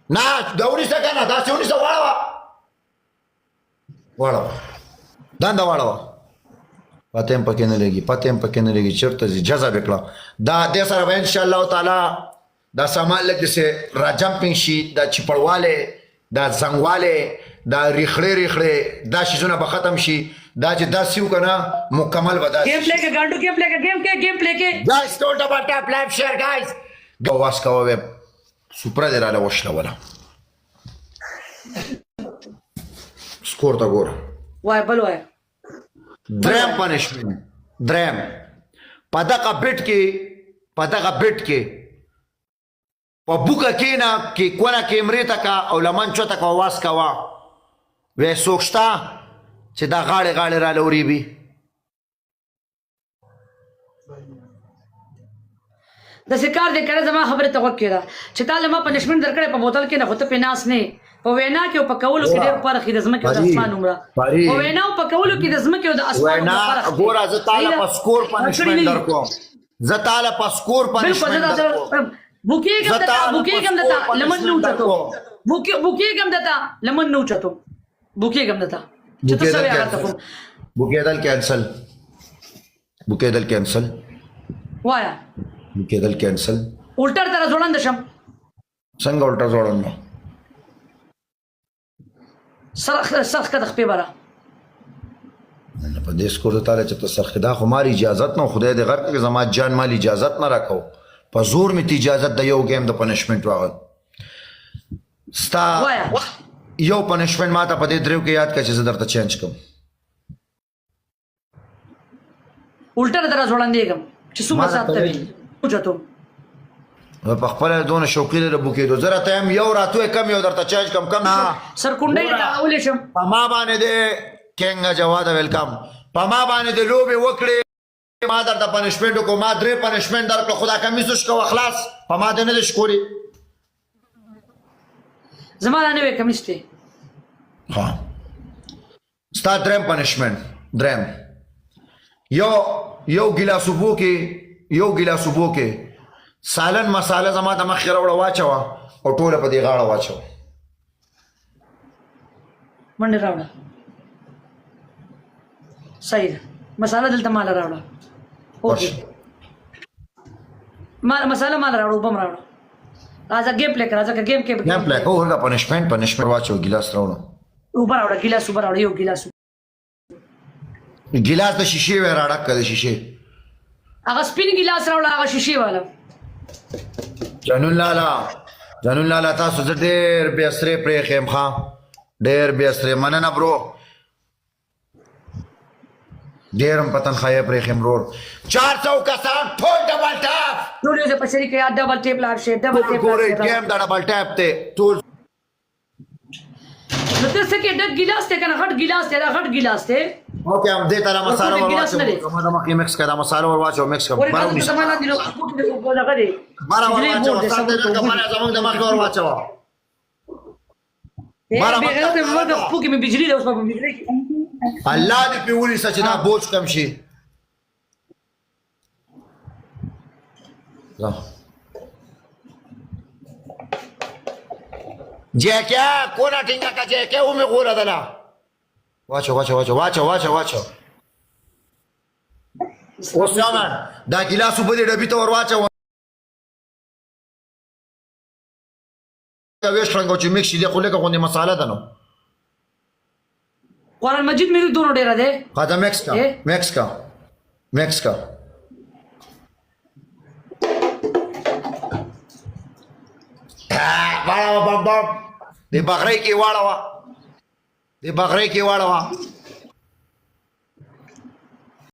نه دا ونیسه که نه داسې ونیسه واړوه دنده واړوه پته هم پکې نه لګي پته هم پکې نه لګي چېرته ځي جذب یې کړه دا دې سره به انشاءالله تعالی دا سامان لږ داسې را جمپینګ شي دا چپړوالی دا زنګوالی دا ریخړې دا شیزونه به ختم شي دا چې داسې وو که نه مکمل به داسې game play के गांडू game play के गेम प्ले के guys don't about tap live share guys واس کوه وې سوپره دې راله وشلوله سکور ته ګوره वाय बल वाय دریم پنشمنت دریم په دغه بیټ کې په بوکه کېنه کې کونه کیمرې ته کا او لمن چوته کا واس کوه وې څوک شته چې دا غاړې راله وریبي د سکار دې کړه زما خبره ته وکړه چې تعالی ما پنشمنت درکړې په بوتل کې نه خو ته په ناس نه په وینا کې په کولو کې ډېر فرق دی زما کې د اسمان عمره په وینا او په کولو کې د زما کې د اسمان عمره فرق دی ګوره زه تعالی په سکور پنشمنت درکوم زه تعالی په سکور پنشمنت درکوم بوکې کوم دتا لمن نو چتو بوکې کوم دتا لمن نو چتو بوکې کوم دتا چې ته سره راته بوکېدل کینسل وایا بوکېدل کینسل الټر تر ځوړند شم څنګه الټر ځوړند سرخ کده خپې برا نه په دې سکور ته چې ته سرخ دا خو مال اجازت نه خدای دې غر کې زما جان مال اجازت نه راکاو په زور می اجازت د یو گیم د پنشمنت واغ ستا یو پنشمنت ماته په دې درو کې یاد کړه چې زه درته چینج کوم الټر تر ځوړندېګم چې څومره سات ته وي چتو په خپل دونه شوقي لري بوکې دو زره ته هم یو راتوې کم یو درته چینج کم نه سر کونډې راولې شم په ما باندې دې کینګا جواد ویلکم په ما باندې دې لوبي وکړي ما درته پنشمنت کو ما درې پنشمنت درکړه خدا کمیسوش کو خلاص په ما دې نه شکوري زما نه وې کمیسته ها ستا دریم پنشمنت دریم یو ګلاس وبو کې سالن مساله زما د مخ راوړه واچوه او ټوله په دې غاړه واچوه منډه راوړه صحیح مساله دلته مال راوړه اوکې مساله مال راوړه وبم راوړه راځه گیم پلی کړه راځه گیم پلی کوو هغه پنشمنت واچوه ګلاس راوړه وبر راوړه ګلاس وبر راوړه یو ګلاس د شیشې وې راډک کړه د شیشې هغه سپین ګلاس راوړه هغه شیشې والا جنون لالا تاسو زه ډېر بې اثرې پرېښیم ښه ډېر بې اثرې مننه برو ډېر هم په تنخوایۍ پرېښیم ورور 400 کسان ټول ډبل ټاپ ټول یو ځای په شریک یا ډبل ټیپ لاړ شي ګورئ ګیم دا ډبل ټاپ دی ټول نو ته څه کې ډک ګلاس دی که نه غټ ګلاس دی دا غټ ګلاس دی اوکې هم دې ته دا مساله ور واچوه کومه د مخکې مکس کړه دا مساله ور واچوه مکس کړه بارو نیسه بارو ور واچوه ساته نه کمانه زمونږ د مخکې ور واچوه بغیرته مې ورته خپو کې مې بجلي ده اوس په بجلي کې الله دې پې ونیسه چې دا بوج کم شي جیکه کونه ټینګه کا جیکه و مې غوره دله واچو اوس یامان دا ګلاس په دې ډبې ته ور واچوه ویش رنګ چې مکس دي خو لکه غوندې مساله ده نو قرآن مجید مې دونو ډېره دی دا مکس کا واړوه بم دې بغرۍ کې واړوه